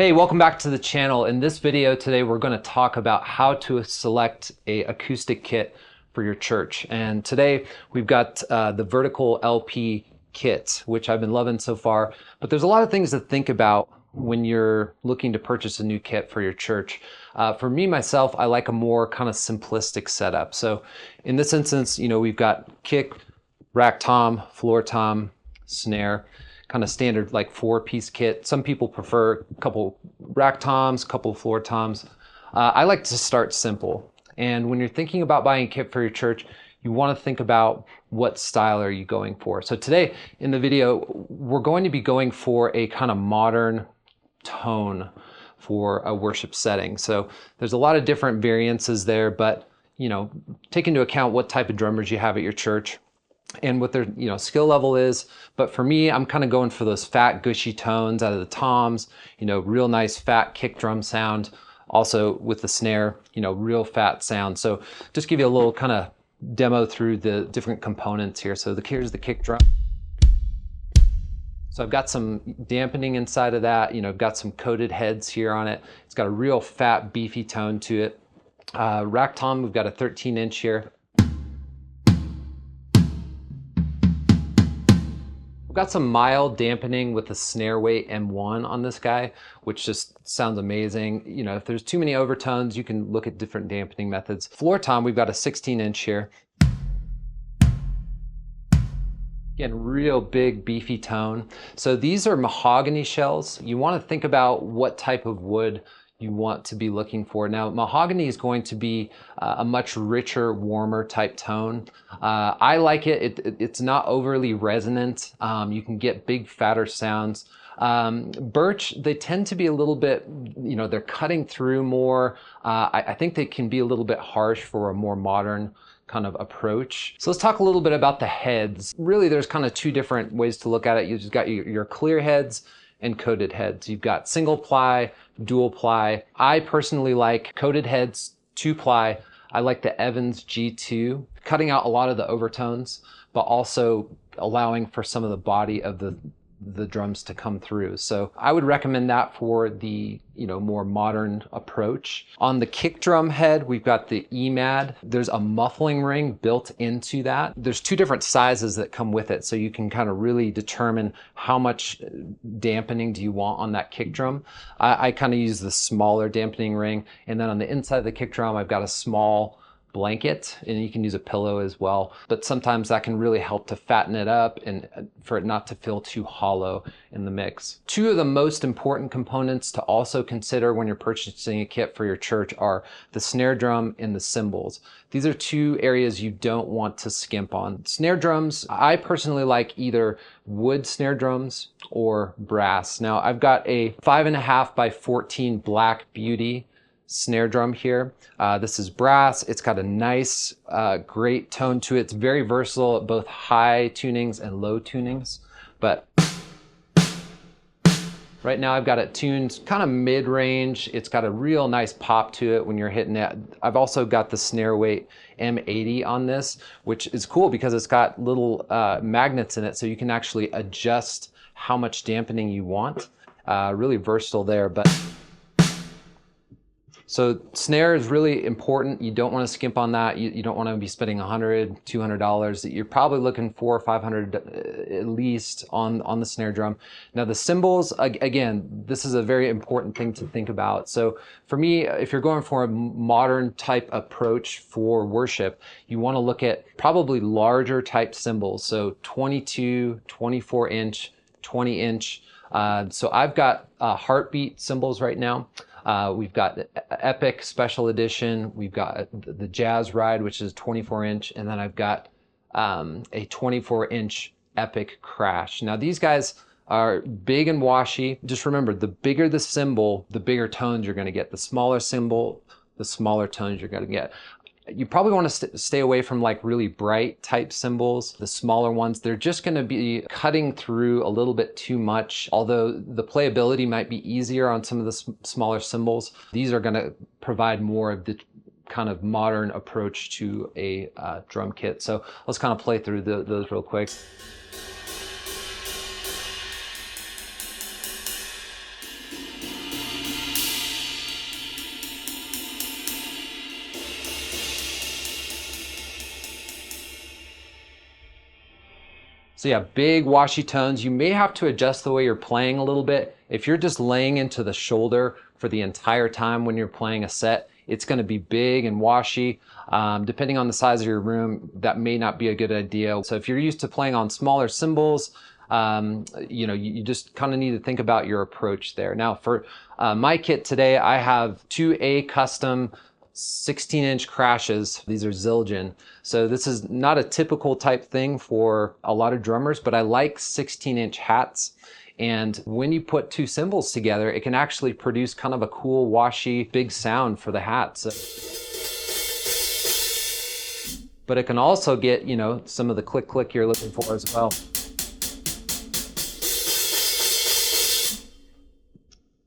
Hey, welcome back to the channel. In this video today, we're going to talk about how to select a acoustic kit for your church. And today we've got the vertical LP kit, which I've been loving so far. But there's a lot of things to think about when you're looking to purchase a new kit for your church. For me, myself, I like a more kind of simplistic setup. So in this instance, we've got kick, rack tom, floor tom, snare, kind of standard like 4-piece kit. Some people prefer a couple rack toms, a couple floor toms. I like to start simple. And when you're thinking about buying a kit for your church, you want to think about what style are you going for. So today in the video, we're going to be going for a kind of modern tone for a worship setting. So there's a lot of different variances there, but take into account what type of drummers you have at your church and what their skill level is. But for me, I'm kind of going for those fat, gushy tones out of the toms, real nice fat kick drum sound. Also with the snare, real fat sound. So just give you a little kind of demo through the different components here. So here's the kick drum. So I've got some dampening inside of that. I've got some coated heads here on it. It's got a real fat, beefy tone to it. Rack tom, we've got a 13-inch here. We've got some mild dampening with the snare weight M1 on this guy, which just sounds amazing. If there's too many overtones, you can look at different dampening methods. Floor tom, we've got a 16-inch here. Again, real big, beefy tone. So these are mahogany shells. You want to think about what type of wood you want to be looking for. Now, mahogany is going to be a much richer, warmer type tone. I like it. It's not overly resonant. You can get big, fatter sounds. Birch, they tend to be a little bit, they're cutting through more. I think they can be a little bit harsh for a more modern kind of approach. So let's talk a little bit about the heads. Really, there's kind of two different ways to look at it. You've just got your clear heads and coated heads. You've got single ply, dual ply. I personally like coated heads, 2-ply. I like the Evans G2, cutting out a lot of the overtones, but also allowing for some of the body of the drums to come through. So I would recommend that for the more modern approach. On the kick drum head, we've got the EMAD. There's a muffling ring built into that. There's two different sizes that come with it, so you can kind of really determine how much dampening do you want on that kick drum. I kind of use the smaller dampening ring, and then on the inside of the kick drum, I've got a small blanket, and you can use a pillow as well, but sometimes that can really help to fatten it up and for it not to feel too hollow in the mix. Two of the most important components to also consider when you're purchasing a kit for your church are the snare drum and the cymbals. These are two areas you don't want to skimp on. Snare drums, I personally like either wood snare drums or brass. Now I've got a 5.5 by 14 Black Beauty snare drum here. This is brass. It's got a nice, great tone to it. It's very versatile at both high tunings and low tunings. But right now I've got it tuned kind of mid-range. It's got a real nice pop to it when you're hitting it. I've also got the snare weight M80 on this, which is cool because it's got little magnets in it, so you can actually adjust how much dampening you want. Really versatile there. So snare is really important. You don't want to skimp on that. You don't want to be spending $100, $200. You're probably looking $400 or $500 at least on the snare drum. Now the cymbals, again, this is a very important thing to think about. So for me, if you're going for a modern type approach for worship, you want to look at probably larger type cymbals. So 22, 24-inch, 20-inch. So I've got Heartbeat cymbals right now. We've got Epic Special Edition. We've got the Jazz Ride, which is 24-inch, and then I've got a 24-inch Epic Crash. Now these guys are big and washy. Just remember, the bigger the cymbal, the bigger tones you're going to get. The smaller cymbal, the smaller tones you're going to get. You probably want to stay away from like really bright type cymbals. The smaller ones, they're just going to be cutting through a little bit too much. Although the playability might be easier on some of the smaller cymbals, these are going to provide more of the kind of modern approach to a drum kit. So let's kind of play through those real quick. So yeah, big washy tones. You may have to adjust the way you're playing a little bit. If you're just laying into the shoulder for the entire time when you're playing a set, it's going to be big and washy. Depending on the size of your room, that may not be a good idea. So if you're used to playing on smaller cymbals, you know, you just kind of need to think about your approach there. Now for my kit today, I have two custom 16-inch crashes. These are Zildjian. So this is not a typical type thing for a lot of drummers, but I like 16-inch hats. And when you put two cymbals together, it can actually produce kind of a cool, washy, big sound for the hats. But it can also get, you know, some of the click click you're looking for as well.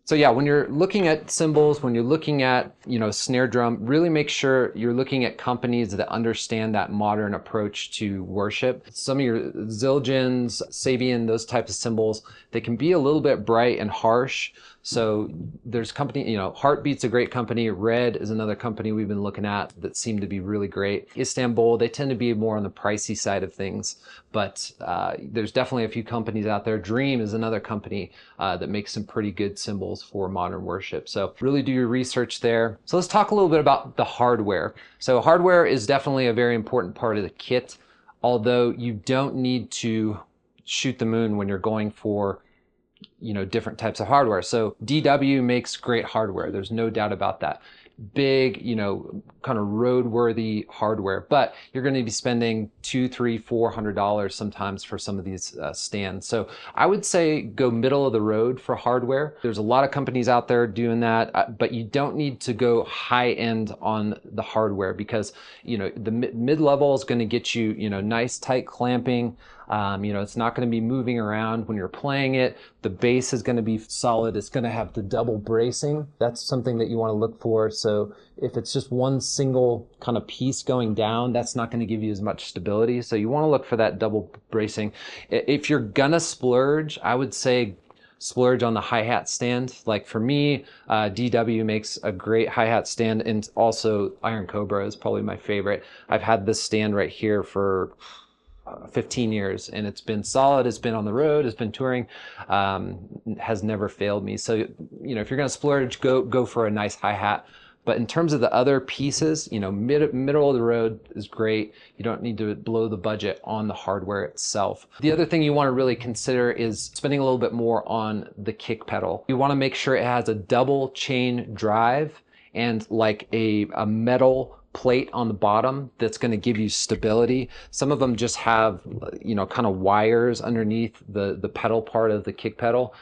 So yeah, when you're looking at cymbals, when you're looking at, you know, snare drum, really make sure you're looking at companies that understand that modern approach to worship. Some of your Zildjians, Sabian, those types of cymbals, they can be a little bit bright and harsh. So there's company, you know, Heartbeat's a great company. Red is another company we've been looking at that seem to be really great. Istanbul, they tend to be more on the pricey side of things, but there's definitely a few companies out there. Dream is another company that makes some pretty good cymbals for modern worship. So really do your research there. So let's talk a little bit about the hardware. So hardware is definitely a very important part of the kit, although you don't need to shoot the moon when you're going for, you know, different types of hardware. So DW makes great hardware. There's no doubt about that. Big, you know, kind of roadworthy hardware, but you're going to be spending $200, $300, $400 sometimes for some of these stands. So I would say go middle of the road for hardware. There's a lot of companies out there doing that, but you don't need to go high end on the hardware because, you know, the mid level is going to get you, you know, nice tight clamping. You know, it's not going to be moving around when you're playing it. The bass is going to be solid. It's going to have the double bracing. That's something that you want to look for. So if it's just one single kind of piece going down, that's not going to give you as much stability. So you want to look for that double bracing. If you're going to splurge, I would say splurge on the hi-hat stand. Like for me, DW makes a great hi-hat stand, and also Iron Cobra is probably my favorite. I've had this stand right here for 15 years and it's been solid. It's been on the road, it's been touring, has never failed me. So, you know, if you're going to splurge, go for a nice hi-hat. But in terms of the other pieces, you know, middle of the road is great. You don't need to blow the budget on the hardware itself. The other thing you want to really consider is spending a little bit more on the kick pedal. You want to make sure it has a double chain drive and like a metal plate on the bottom that's going to give you stability. Some of them just have, you know, kind of wires underneath the pedal part of the kick pedal.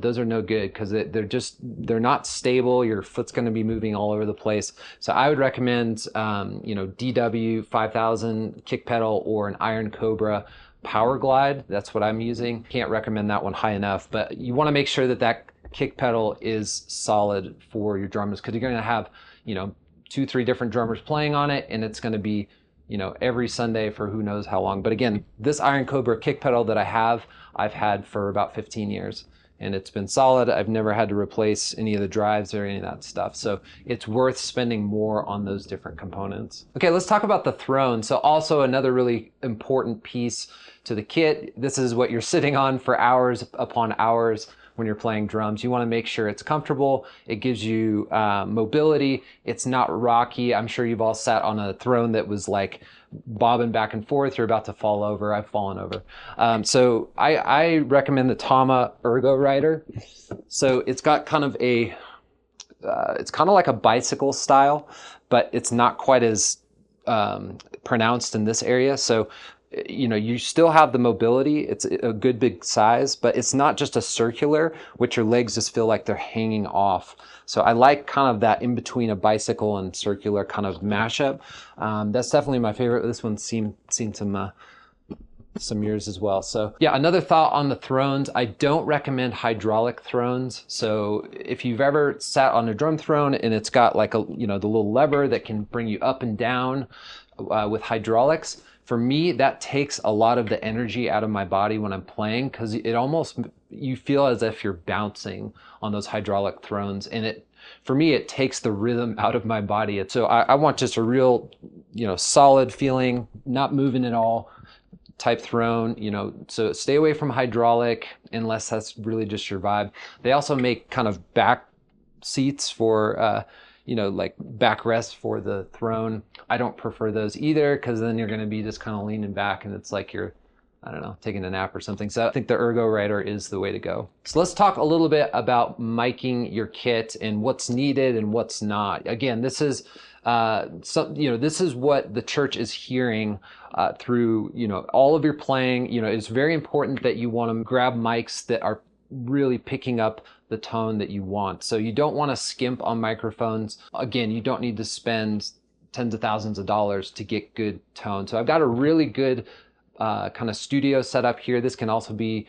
Those are no good because they're not stable. Your foot's going to be moving all over the place. So I would recommend, you know, DW 5000 kick pedal or an Iron Cobra Power Glide. That's what I'm using. Can't recommend that one high enough, but you want to make sure that that kick pedal is solid for your drummers because you're going to have, you know, 2-3 different drummers playing on it, and it's going to be, you know, every Sunday for who knows how long. But again, this Iron Cobra kick pedal that I've had for about 15 years, and it's been solid. I've never had to replace any of the drives or any of that stuff. So it's worth spending more on those different components. Okay, let's talk about the throne. So also another really important piece to the kit. This is what you're sitting on for hours upon hours when you're playing drums. You want to make sure it's comfortable. It gives you mobility. It's not rocky. I'm sure you've all sat on a throne that was like bobbing back and forth. You're about to fall over. I've fallen over. So I recommend the Tama Ergo-Rider. So it's got kind of a, it's kind of like a bicycle style, but it's not quite as pronounced in this area. So you know, you still have the mobility. It's a good big size, but it's not just a circular, which your legs just feel like they're hanging off. So I like kind of that in between a bicycle and circular kind of mashup. That's definitely my favorite. This one's seen some years as well. So yeah, another thought on the thrones, I don't recommend hydraulic thrones. So if you've ever sat on a drum throne and it's got like a, you know, the little lever that can bring you up and down with hydraulics, for me, that takes a lot of the energy out of my body when I'm playing because it almost, you feel as if you're bouncing on those hydraulic thrones. And it, for me, it takes the rhythm out of my body. So I want just a real, you know, solid feeling, not moving at all, type throne, so stay away from hydraulic unless that's really just your vibe. They also make kind of back seats for, like backrest for the throne. I don't prefer those either, because then you're going to be just kind of leaning back and it's like you're, I don't know, taking a nap or something. So I think the Ergo-Rider is the way to go. So let's talk a little bit about miking your kit and what's needed and what's not. Again, this is this is what the church is hearing through all of your playing. It's very important that you want to grab mics that are really picking up the tone that you want. So you don't want to skimp on microphones. Again, you don't need to spend tens of thousands of dollars to get good tone. So I've got a really good kind of studio setup here. This can also be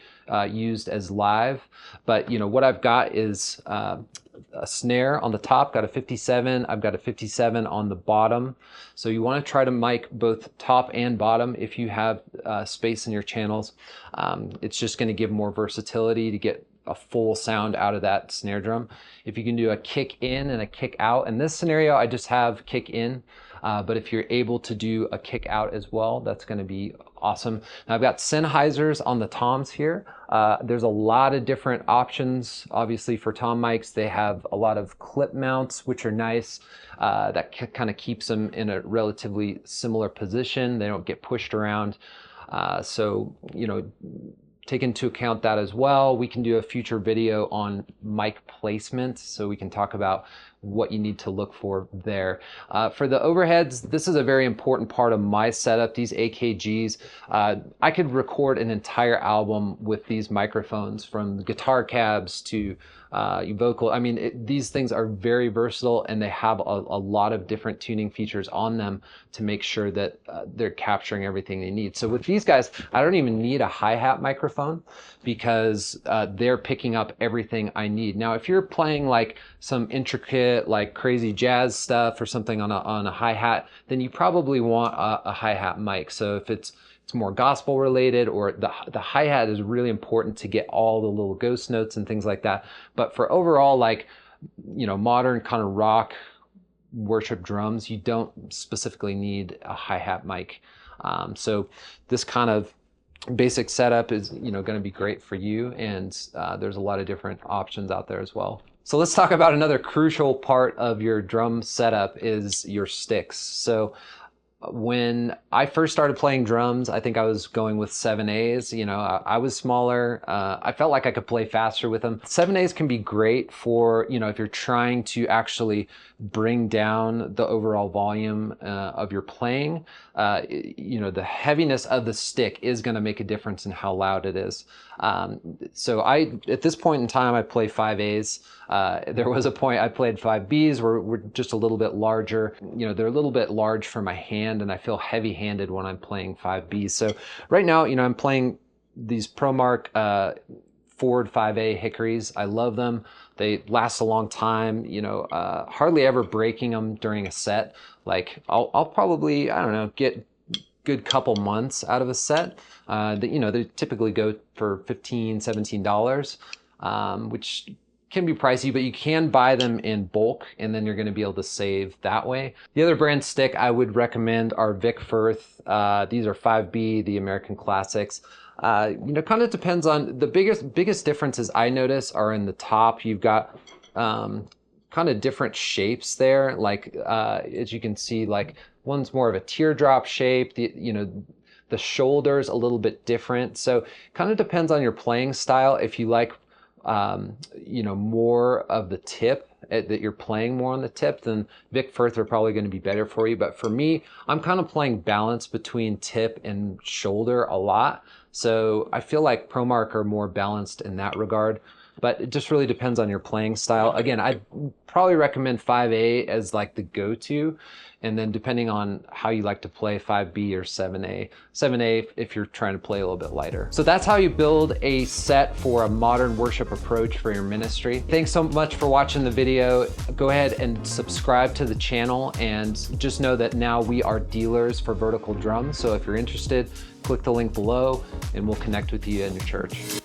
used as live, but what I've got is a snare on the top, got a 57. I've got a 57 on the bottom. So you want to try to mic both top and bottom if you have space in your channels. It's just going to give more versatility to get a full sound out of that snare drum. If you can do a kick in and a kick out, in this scenario I just have kick in, but if you're able to do a kick out as well, that's going to be awesome. Now I've got Sennheisers on the toms here. There's a lot of different options. Obviously for tom mics, they have a lot of clip mounts, which are nice. That kind of keeps them in a relatively similar position. They don't get pushed around. So take into account that as well. We can do a future video on mic placement, so we can talk about what you need to look for there. For the overheads, this is a very important part of my setup, these AKGs. I could record an entire album with these microphones, from guitar cabs to vocal. I mean, these things are very versatile, and they have a lot of different tuning features on them to make sure that they're capturing everything they need. So with these guys, I don't even need a hi-hat microphone, because they're picking up everything I need. Now, if you're playing like some intricate, like crazy jazz stuff or something on a hi-hat, then you probably want a hi-hat mic. So if it's more gospel related, or the hi-hat is really important to get all the little ghost notes and things like that. But for overall, like, modern kind of rock worship drums, you don't specifically need a hi-hat mic. So this kind of basic setup is going to be great for you, and there's a lot of different options out there as well. So let's talk about another crucial part of your drum setup is your sticks. So when I first started playing drums, I think I was going with 7As. I was smaller. I felt like I could play faster with them. 7As can be great for, if you're trying to actually bring down the overall volume of your playing. The heaviness of the stick is going to make a difference in how loud it is. So at this point in time, I play 5As. There was a point I played 5Bs where we're just a little bit larger. They're a little bit large for my hand, and I feel heavy-handed when I'm playing 5Bs. So right now, I'm playing these ProMark Ford 5A hickories. I love them. They last a long time, hardly ever breaking them during a set. Like I'll probably, I don't know, get good couple months out of a set. They typically go for $15, $17, which can be pricey, but you can buy them in bulk, and then you're going to be able to save that way. The other brand stick I would recommend are Vic Firth. These are 5B, the American Classics. Kind of depends on the biggest differences I notice are in the top. You've got kind of different shapes there. Like as you can see, like one's more of a teardrop shape. The shoulder's a little bit different. So kind of depends on your playing style. If you like more of the tip, that you're playing more on the tip, then Vic Firth are probably going to be better for you. But for me, I'm kind of playing balance between tip and shoulder a lot. So I feel like ProMark are more balanced in that regard. But it just really depends on your playing style. Again, I'd probably recommend 5A as like the go-to, and then depending on how you like to play, 5B or 7A. 7A if you're trying to play a little bit lighter. So that's how you build a set for a modern worship approach for your ministry. Thanks so much for watching the video. Go ahead and subscribe to the channel, and just know that now we are dealers for vertical drums. So if you're interested, click the link below and we'll connect with you in your church.